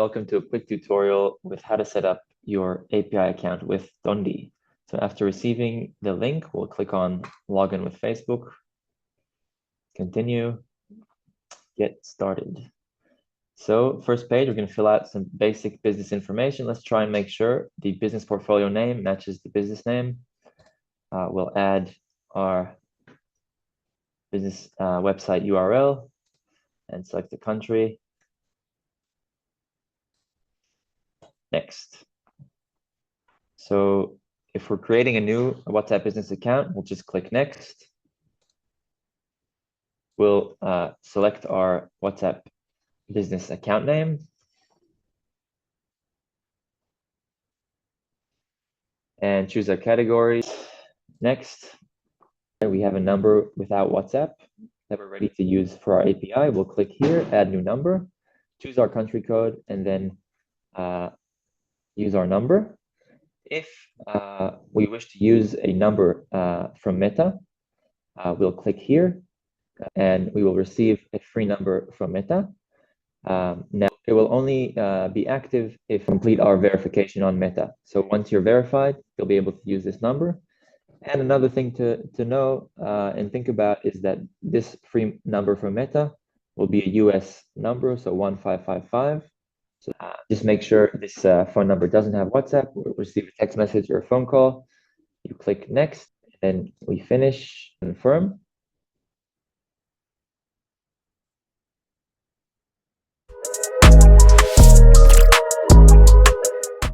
welcome to a quick tutorial with how to set up your API account with Dondi. So after receiving the link, we'll click on Login with Facebook, continue, get started. So first page, we're going to fill out some basic business information. Let's try and make sure the business portfolio name matches the business name. We'll add our business website URL and select the country. Next. So if we're creating a new WhatsApp business account, we'll just click next. We'll select our WhatsApp business account name. And choose our categories. Next, and we have a number without WhatsApp that we're ready to use for our API. We'll click here, add new number, choose our country code, and then use our number. If we wish to use a number from Meta, we'll click here, and we will receive a free number from Meta. Now, it will only be active if we complete our verification on Meta. So once you're verified, you'll be able to use this number. And another thing to know and think about is that this free number from Meta will be a US number, so 1555. So just make sure this phone number doesn't have WhatsApp. We'll receive a text message or a phone call. You click next, and we finish, confirm.